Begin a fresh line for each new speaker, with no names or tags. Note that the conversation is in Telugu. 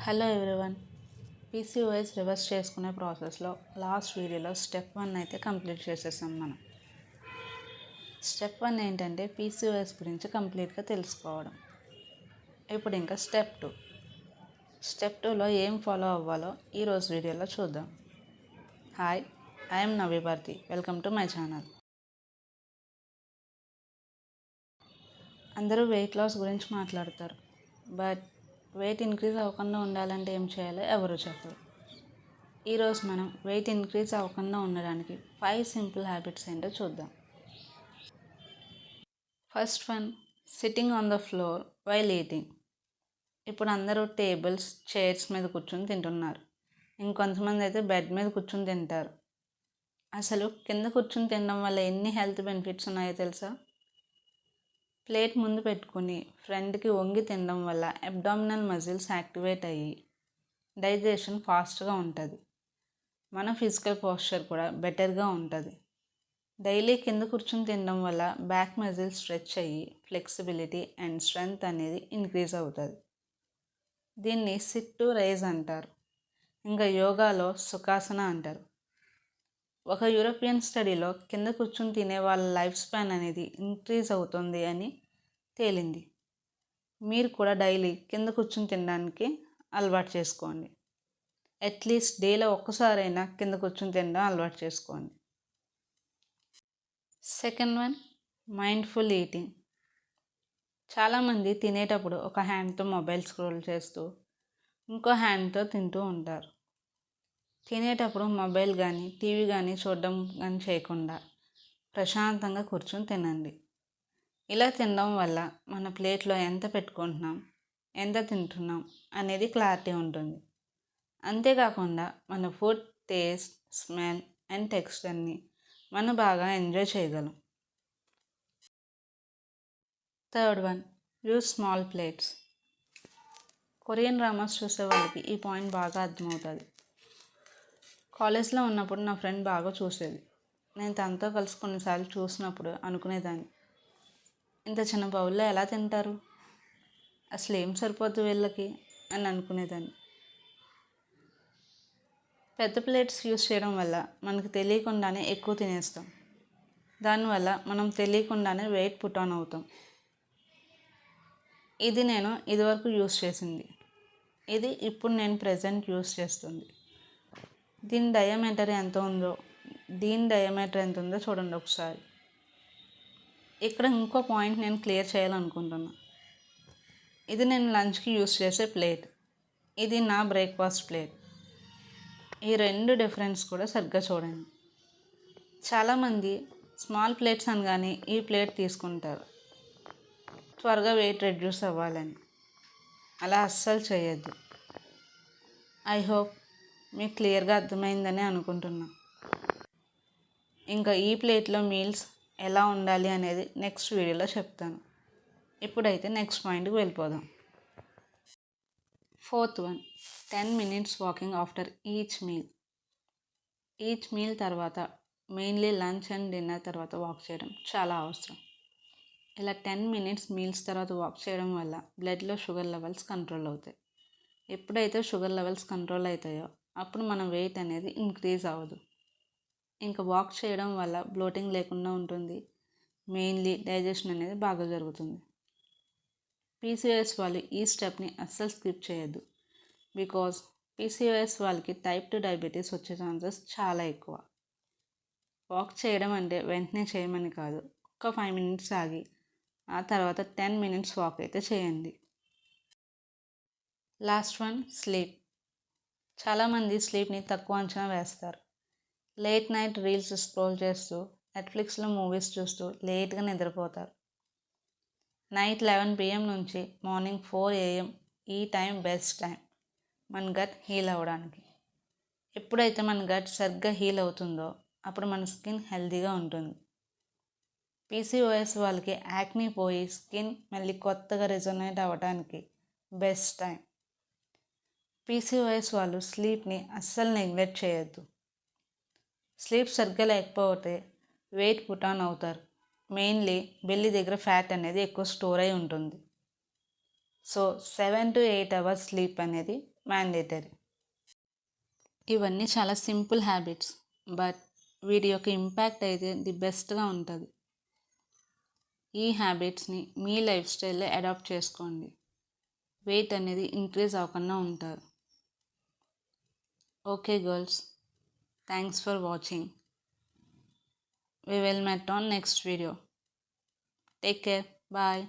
Hello everyone. పీసీఓఎస్ రివర్స్ చేసుకునే ప్రాసెస్లో లాస్ట్ వీడియోలో స్టెప్ 1 అయితే కంప్లీట్ చేసేసాం మనం. స్టెప్ 1 ఏంటంటే పీసీఓఎస్ గురించి కంప్లీట్గా తెలుసుకోవడం. ఇప్పుడు ఇంకా స్టెప్ 2. స్టెప్ 2లో ఏం ఫాలో అవ్వాలో ఈరోజు వీడియోలో చూద్దాం. Hi, I'm Navibharathi. Welcome to my channel. అందరూ వెయిట్ లాస్ గురించి మాట్లాడతారు, బట్ వెయిట్ ఇంక్రీజ్ అవ్వకుండా ఉండాలంటే ఏం చేయాలో ఎవరు చెప్పరు. ఈరోజు మనం వెయిట్ ఇంక్రీజ్ అవ్వకుండా ఉండడానికి 5 సింపుల్ హ్యాబిట్స్ ఏంటో చూద్దాం. First one, sitting on the floor while eating. ఇప్పుడు అందరూ టేబుల్స్, చైర్స్ మీద కూర్చొని తింటున్నారు. ఇంకొంతమంది అయితే బెడ్ మీద కూర్చొని తింటారు. అసలు కింద కూర్చొని తినడం వల్ల ఎన్ని హెల్త్ బెనిఫిట్స్ ఉన్నాయో తెలుసా? ప్లేట్ ముందు పెట్టుకుని ఫ్రంట్కి వంగి తినడం వల్ల అబ్డామినల్ మజిల్స్ యాక్టివేట్ అయ్యి డైజెషన్ ఫాస్ట్గా ఉంటుంది. మన ఫిజికల్ పోస్చర్ కూడా బెటర్గా ఉంటుంది. డైలీ కింద కూర్చొని తినడం వల్ల బ్యాక్ మజిల్స్ స్ట్రెచ్ అయ్యి ఫ్లెక్సిబిలిటీ అండ్ స్ట్రెంగ్త్ అనేది ఇంక్రీజ్ అవుతుంది. దీన్ని సిట్ టు రైజ్ అంటారు. ఇంకా యోగాలో సుఖాసన అంటారు. ఒక యూరోపియన్ స్టడీలో కింద కూర్చొని తినే వాళ్ళ లైఫ్ స్పాన్ అనేది ఇంక్రీజ్ అవుతుంది అని తేలింది. మీరు కూడా డైలీ కింద కూర్చొని తినడానికి అలవాటు చేసుకోండి. అట్లీస్ట్ డేలో ఒక్కసారైనా కింద కూర్చొని తినడం అలవాటు చేసుకోండి. Second one, mindful eating. చాలామంది తినేటప్పుడు ఒక హ్యాండ్తో మొబైల్ స్క్రోల్ చేస్తూ ఇంకో హ్యాండ్తో తింటూ ఉంటారు. తినేటప్పుడు మొబైల్ కానీ టీవీ కానీ చూడడం కానీ చేయకుండా ప్రశాంతంగా కూర్చొని తినండి. ఇలా తినడం వల్ల మన ప్లేట్లో ఎంత పెట్టుకుంటున్నాం, ఎంత తింటున్నాం అనేది క్లారిటీ ఉంటుంది. అంతేకాకుండా మన ఫుడ్ టేస్ట్, స్మెల్ అండ్ టెక్స్చర్ని మనం బాగా ఎంజాయ్ చేయగలం. Third one, use small plates. Korean dramas చూసే వాళ్ళకి ఈ పాయింట్ బాగా అర్థమవుతుంది. కాలేజ్లో ఉన్నప్పుడు నా ఫ్రెండ్ బాగా చూసేది. నేను తనతో కలిసి కొన్నిసార్లు చూసినప్పుడు అనుకునేదాన్ని, ఇంత చిన్న బౌల్లో ఎలా తింటారు, అసలు ఏం సరిపోద్దు వీళ్ళకి అని అనుకునేదాన్ని. పెద్ద ప్లేట్స్ యూస్ చేయడం వల్ల మనకు తెలియకుండానే ఎక్కువ తినేస్తాం. దానివల్ల మనం తెలియకుండానే వెయిట్ పుట్ ఆన్ అవుతాం. ఇది నేను ఇదివరకు యూస్ చేసింది. ఇది ఇప్పుడు నేను ప్రెజెంట్ యూస్ చేస్తుంది. దీని డయామీటర్ ఎంత ఉందో, దీని డయామీటర్ ఎంత ఉందో చూడండి ఒకసారి. ఇక్కడ ఇంకో పాయింట్ నేను క్లియర్ చేయాలనుకుంటున్నా. ఇది నేను లంచ్కి యూస్ చేసే ప్లేట్, ఇది నా బ్రేక్ఫాస్ట్ ప్లేట్. ఈ రెండు డిఫరెన్స్ కూడా సరిగ్గా చూడండి. చాలామంది స్మాల్ ప్లేట్స్ అనగానే ఈ ప్లేట్ తీసుకుంటారు, త్వరగా వెయిట్ రెడ్యూస్ అవ్వాలని. అలా అస్సలు చేయొద్దు. ఐ హోప్ మీకు క్లియర్గా అర్థమైందని అనుకుంటున్నా. ఇంకా ఈ ప్లేట్లో మీల్స్ ఎలా ఉండాలి అనేది నెక్స్ట్ వీడియోలో చెప్తాను. ఇప్పుడైతే నెక్స్ట్ పాయింట్కి వెళ్ళిపోదాం. Fourth one, 10 minutes walking after each meal. Each meal తర్వాత, మెయిన్లీ లంచ్ అండ్ డిన్నర్ తర్వాత వాక్ చేయడం చాలా అవసరం. ఇలా 10 minutes మీల్స్ తర్వాత వాక్ చేయడం వల్ల బ్లడ్లో షుగర్ లెవెల్స్ కంట్రోల్ అవుతాయి. ఎప్పుడైతే షుగర్ లెవెల్స్ కంట్రోల్ అవుతాయో అప్పుడు మన వెయిట్ అనేది ఇంక్రీజ్ అవ్వదు. ఇంకా వాక్ చేయడం వల్ల బ్లోటింగ్ లేకుండా ఉంటుంది. మెయిన్లీ డైజెషన్ అనేది బాగా జరుగుతుంది. పీసీఓఎస్ వాళ్ళు ఈ స్టెప్ని అస్సలు స్కిప్ చేయొద్దు. బికాజ్ పీసీఓఎస్ వాళ్ళకి టైప్ 2 డయాబెటీస్ వచ్చే ఛాన్సెస్ చాలా ఎక్కువ. వాక్ చేయడం అంటే వెంటనే చేయమని కాదు, ఒక 5 minutes ఆగి ఆ తర్వాత 10 minutes వాక్ అయితే చేయండి. Last one, sleep. చాలామంది స్లీప్ని తక్కువ అంచనా వేస్తారు. లేట్ నైట్ రీల్స్ స్క్రోల్ చేస్తూ, నెట్ఫ్లిక్స్లో మూవీస్ చూస్తూ లేట్గా నిద్రపోతారు. నైట్ 11 PM నుంచి మార్నింగ్ 4 AM ఈ టైం బెస్ట్ టైం మన గట్ హీల్ అవ్వడానికి. ఎప్పుడైతే మన గట్ సరిగ్గా హీల్ అవుతుందో అప్పుడు మన స్కిన్ హెల్తీగా ఉంటుంది. పీసీఓఎస్ వాళ్ళకి యాక్నీ పోయి స్కిన్ మళ్ళీ కొత్తగా రిజనరేట్ అవ్వడానికి బెస్ట్ టైం. పీసీఓఎస్ వాళ్ళు స్లీప్ని అస్సలు నెగ్లెక్ట్ చేయొద్దు. స్లీప్ సరిగ్గా లేకపోతే వెయిట్ పుట్ ఆన్ అవుతారు. మెయిన్లీ బెల్లి దగ్గర ఫ్యాట్ అనేది ఎక్కువ స్టోర్ అయి ఉంటుంది. సో 7 to 8 అవర్స్ స్లీప్ అనేది మ్యాండేటరీ. ఇవన్నీ చాలా సింపుల్ హ్యాబిట్స్, బట్ వీటి యొక్క ఇంపాక్ట్ అయితే ది బెస్ట్గా ఉంటుంది. ఈ హ్యాబిట్స్ని మీ లైఫ్ స్టైల్లో అడాప్ట్ చేసుకోండి. వెయిట్ అనేది ఇంక్రీజ్ అవ్వకుండా ఉంటారు. Okay girls, thanks for watching. We will meet on next video. Take care. Bye.